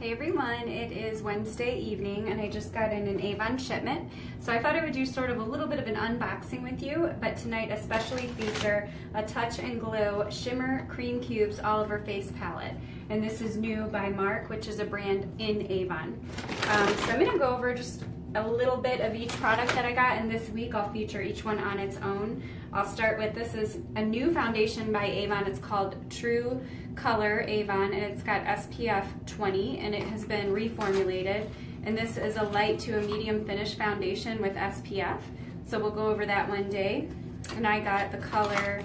Hey everyone, it is Wednesday evening and I just got in an Avon shipment. So I thought I would do sort of a little bit of an unboxing with you, but tonight especially feature a Touch and Glow Shimmer Cream Cubes All Over Face Palette. And this is new by Mark, which is a brand in Avon. So I'm going to go over just a little bit of each product that I got, and this week I'll feature each one on its own. I'll start with, this is a new foundation by Avon. It's called True Color Avon, and it's got SPF 20, and it has been reformulated. And this is a light to a medium finish foundation with SPF. So we'll go over that one day. And I got the color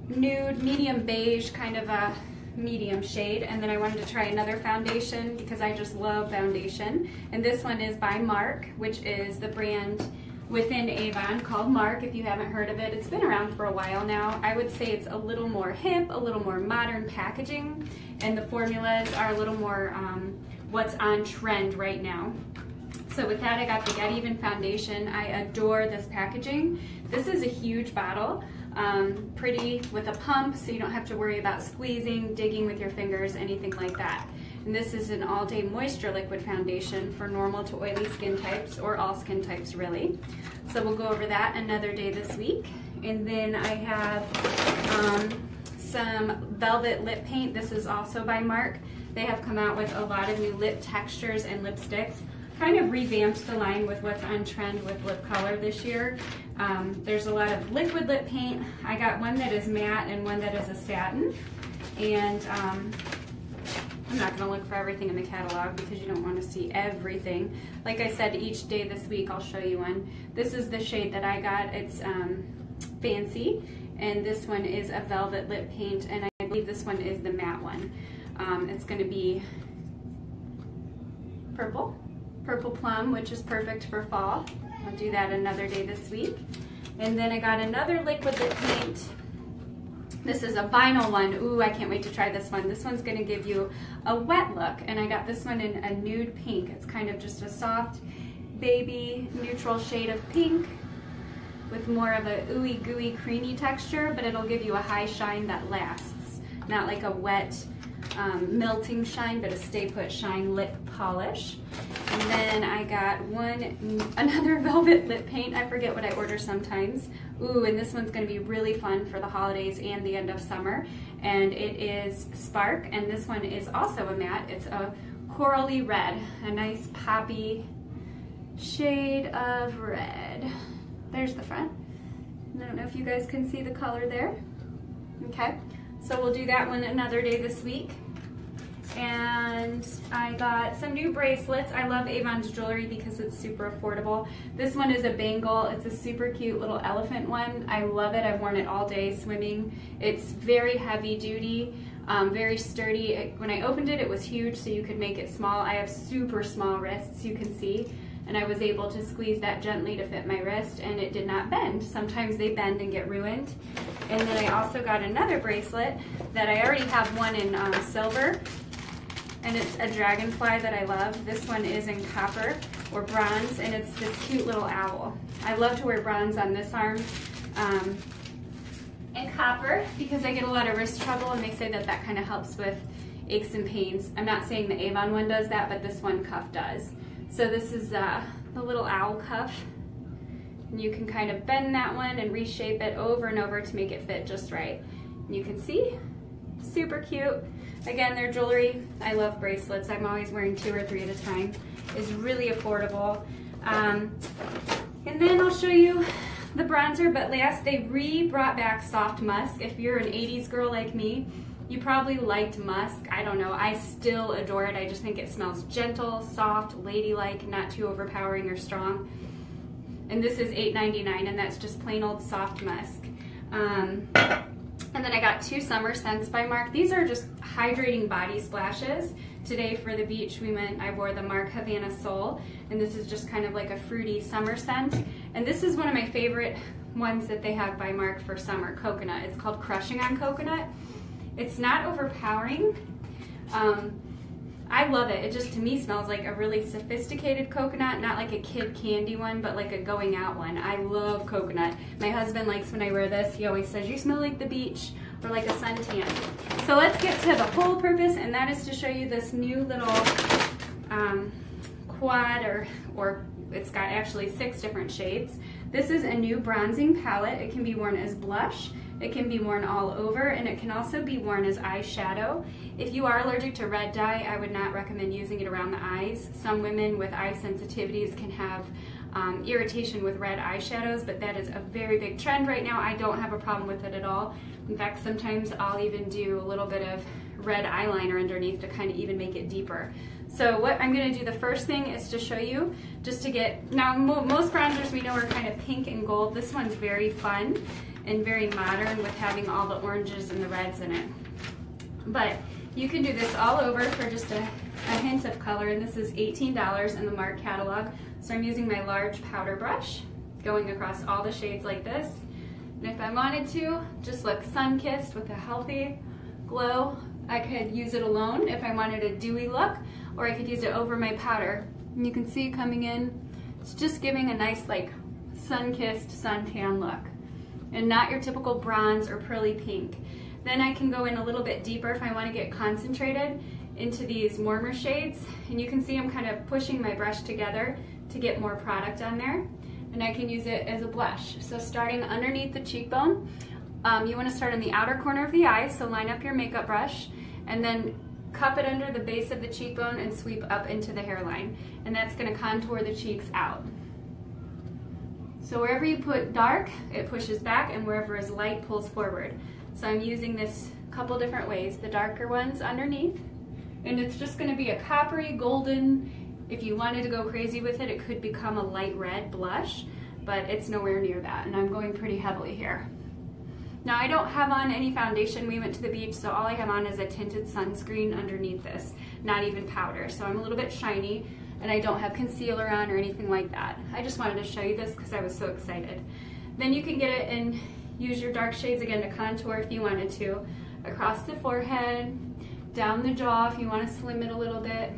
Nude, medium beige, kind of a medium shade, and then I wanted to try another foundation because I just love foundation, and this one is by Mark, which is the brand within Avon called Mark. If you haven't heard of it, it's been around for a while now. I would say it's a little more hip, a little more modern packaging, and the formulas are a little more what's on trend right now. So with that, I got the Get Even foundation. I adore this packaging. This is a huge bottle. Pretty with a pump, so you don't have to worry about squeezing, digging with your fingers, anything like that. And this is an all-day moisture liquid foundation for normal to oily skin types, or all skin types really. So we'll go over that another day this week. And then I have some velvet lip paint. This is also by Mark. They have come out with a lot of new lip textures and lipsticks. Kind of revamped the line with what's on trend with lip color this year. There's a lot of liquid lip paint. I got one that is matte and one that is a satin. And I'm not going to look for everything in the catalog because you don't want to see everything. Like I said, each day this week I'll show you one. This is the shade that I got. It's Fancy, and this one is a velvet lip paint, and I believe this one is the matte one. It's going to be purple plum, which is perfect for fall. I'll do that another day this week. And then I got another liquid lip paint. This is a vinyl one. Ooh, I can't wait to try this one. This one's gonna give you a wet look, and I got this one in a nude pink. It's kind of just a soft, baby, neutral shade of pink with more of a ooey gooey creamy texture, but it'll give you a high shine that lasts. Not like a wet, melting shine, but a stay put shine lip polish. And then I got another velvet lip paint. I forget what I order sometimes. Ooh, and this one's gonna be really fun for the holidays and the end of summer. And it is Spark, and this one is also a matte. It's a corally red, a nice poppy shade of red. There's the front. I don't know if you guys can see the color there. Okay, so we'll do that one another day this week. And I got some new bracelets. I love Avon's jewelry because it's super affordable. This one is a bangle. It's a super cute little elephant one. I love it. I've worn it all day swimming. It's very heavy duty, very sturdy. When I opened it, it was huge, so you could make it small. I have super small wrists, you can see, and I was able to squeeze that gently to fit my wrist, and it did not bend. Sometimes they bend and get ruined. And then I also got another bracelet that I already have one in silver, and it's a dragonfly that I love. This one is in copper or bronze, and it's this cute little owl. I love to wear bronze on this arm and copper because I get a lot of wrist trouble, and they say that that kind of helps with aches and pains. I'm not saying the Avon one does that, but this one cuff does. So this is the little owl cuff, and you can kind of bend that one and reshape it over and over to make it fit just right. And you can see, super cute. Again, their jewelry, I love bracelets. I'm always wearing 2 or 3 at a time. It's really affordable. And then I'll show you the bronzer, but last they brought back Soft Musk. If you're an 80s girl like me, you probably liked Musk. I don't know, I still adore it. I just think it smells gentle, soft, ladylike, not too overpowering or strong. And this is $8.99, and that's just plain old Soft Musk. And then I got 2 summer scents by Mark. These are just hydrating body splashes. Today for the beach I wore the Mark Havana Soul, and this is just kind of like a fruity summer scent. And this is one of my favorite ones that they have by Mark for summer, coconut. It's called Crushing on Coconut. It's not overpowering. I love it. It just, to me, smells like a really sophisticated coconut, not like a kid candy one, but like a going out one. I love coconut. My husband likes when I wear this. He always says, you smell like the beach, or like a suntan. So let's get to the whole purpose, and that is to show you this new little quad, or it's got actually 6 different shades. This is a new bronzing palette. It can be worn as blush, it can be worn all over, and it can also be worn as eyeshadow. If you are allergic to red dye, I would not recommend using it around the eyes. Some women with eye sensitivities can have irritation with red eyeshadows, but that is a very big trend right now. I don't have a problem with it at all. In fact, sometimes I'll even do a little bit of red eyeliner underneath to kind of even make it deeper. So what I'm going to do, the first thing is to show you, just to get, now most bronzers we know are kind of pink and gold. This one's very fun and very modern with having all the oranges and the reds in it. But you can do this all over for just a hint of color, and this is $18 in the Mark catalog. So I'm using my large powder brush, going across all the shades like this. And if I wanted to, just look Sunkissed with a healthy glow. I could use it alone if I wanted a dewy look, or I could use it over my powder. And you can see coming in, it's just giving a nice like sun-kissed suntan look, and not your typical bronze or pearly pink. Then I can go in a little bit deeper if I want to get concentrated into these warmer shades, and you can see I'm kind of pushing my brush together to get more product on there, and I can use it as a blush. So starting underneath the cheekbone, you want to start in the outer corner of the eye, so line up your makeup brush and then cup it under the base of the cheekbone and sweep up into the hairline, and that's going to contour the cheeks out. So wherever you put dark, it pushes back, and wherever is light, pulls forward. So I'm using this a couple different ways. The darker ones underneath, and it's just going to be a coppery golden. If you wanted to go crazy with it, it could become a light red blush, but it's nowhere near that, and I'm going pretty heavily here. Now I don't have on any foundation. We went to the beach, so all I have on is a tinted sunscreen underneath this, not even powder. So I'm a little bit shiny, and I don't have concealer on or anything like that. I just wanted to show you this because I was so excited. Then you can get it and use your dark shades again to contour if you wanted to, across the forehead, down the jaw if you want to slim it a little bit.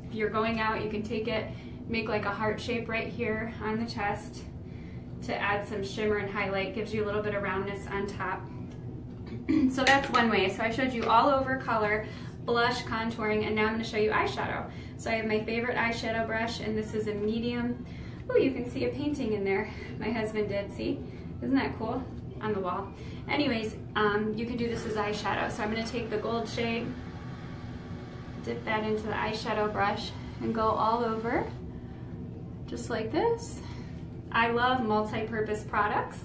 If you're going out, you can take it, make like a heart shape right here on the chest to add some shimmer and highlight. Gives you a little bit of roundness on top. So that's one way. So I showed you all over color, blush, contouring, and now I'm going to show you eyeshadow. So I have my favorite eyeshadow brush, and this is a medium. Oh, you can see a painting in there. My husband did, see? Isn't that cool? On the wall. Anyways, you can do this as eyeshadow. So I'm going to take the gold shade, dip that into the eyeshadow brush, and go all over, just like this. I love multi-purpose products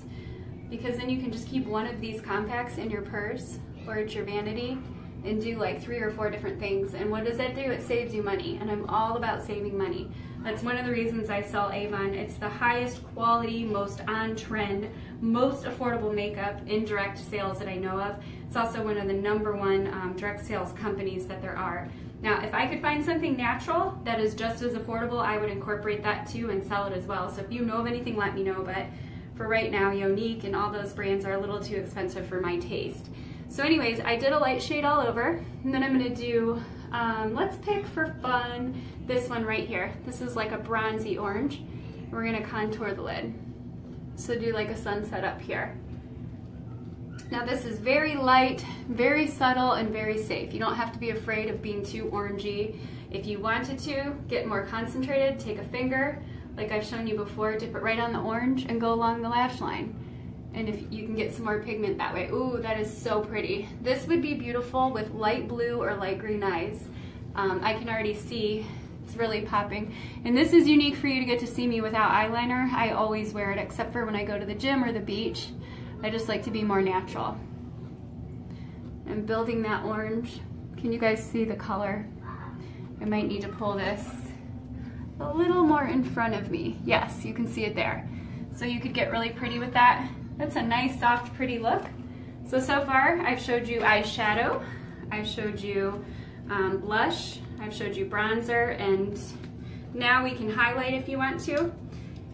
because then you can just keep one of these compacts in your purse or at your vanity and do like 3 or 4 different things. And what does that do? It saves you money, and I'm all about saving money. That's one of the reasons I sell Avon. It's the highest quality, most on-trend, most affordable makeup in direct sales that I know of. It's also one of the #1 direct sales companies that there are. Now, if I could find something natural that is just as affordable, I would incorporate that too and sell it as well. So if you know of anything, let me know. But for right now, Younique and all those brands are a little too expensive for my taste. So anyways, I did a light shade all over, and then I'm going to do, let's pick for fun this one right here. This is like a bronzy orange. We're going to contour the lid. So do like a sunset up here. Now this is very light, very subtle, and very safe. You don't have to be afraid of being too orangey. If you wanted to get more concentrated, take a finger, like I've shown you before, dip it right on the orange and go along the lash line. And if you can get some more pigment that way. Ooh, that is so pretty. This would be beautiful with light blue or light green eyes. I can already see it's really popping. And this is unique for you to get to see me without eyeliner. I always wear it except for when I go to the gym or the beach. I just like to be more natural. I'm building that orange. Can you guys see the color? I might need to pull this a little more in front of me. Yes, you can see it there. So you could get really pretty with that. That's a nice, soft, pretty look. So far I've showed you eyeshadow, I've showed you blush, I've showed you bronzer, and now we can highlight if you want to.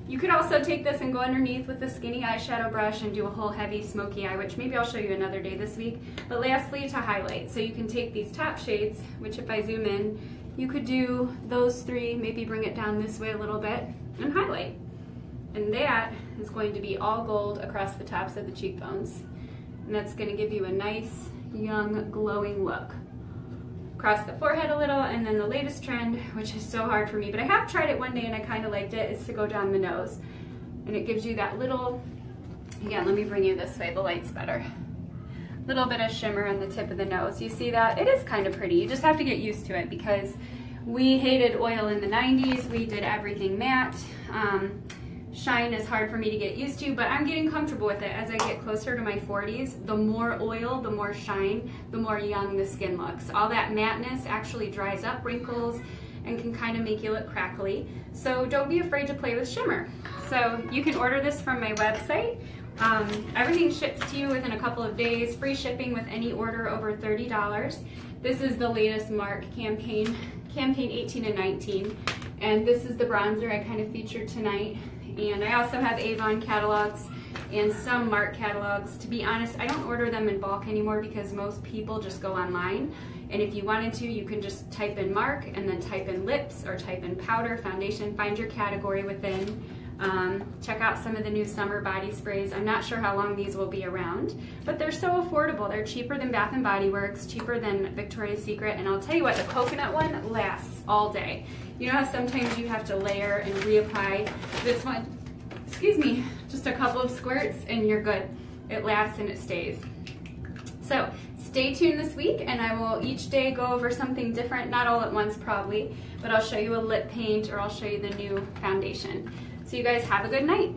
You could also take this and go underneath with a skinny eyeshadow brush and do a whole heavy smoky eye, which maybe I'll show you another day this week. But lastly, to highlight. So you can take these top shades, which if I zoom in, you could do those 3, maybe bring it down this way a little bit, and highlight. And that is going to be all gold across the tops of the cheekbones. And that's going to give you a nice, young, glowing look. Across the forehead a little, and then the latest trend, which is so hard for me, but I have tried it one day and I kind of liked it, is to go down the nose. And it gives you that little, again, let me bring you this way, the light's better. Little bit of shimmer on the tip of the nose. You see that? It is kind of pretty. You just have to get used to it because we hated oil in the 90s. We did everything matte. Shine is hard for me to get used to, but I'm getting comfortable with it. As I get closer to my 40s, the more oil, the more shine, the more young the skin looks. All that matteness actually dries up wrinkles and can kind of make you look crackly. So don't be afraid to play with shimmer. So you can order this from my website. Everything ships to you within a couple of days, free shipping with any order over $30. This is the latest Mark campaign 18 and 19. And this is the bronzer I kind of featured tonight. And I also have Avon catalogs and some Mark catalogs. To be honest, I don't order them in bulk anymore because most people just go online. And if you wanted to, you can just type in Mark and then type in lips or type in powder, foundation, find your category within. Check out some of the new summer body sprays. I'm not sure how long these will be around, but they're so affordable. They're cheaper than Bath & Body Works, cheaper than Victoria's Secret, and I'll tell you what, the coconut one lasts all day. You know how sometimes you have to layer and reapply? This one, excuse me, just a couple of squirts and you're good. It lasts and it stays. So stay tuned this week and I will each day go over something different, not all at once probably, but I'll show you a lip paint or I'll show you the new foundation. So you guys have a good night.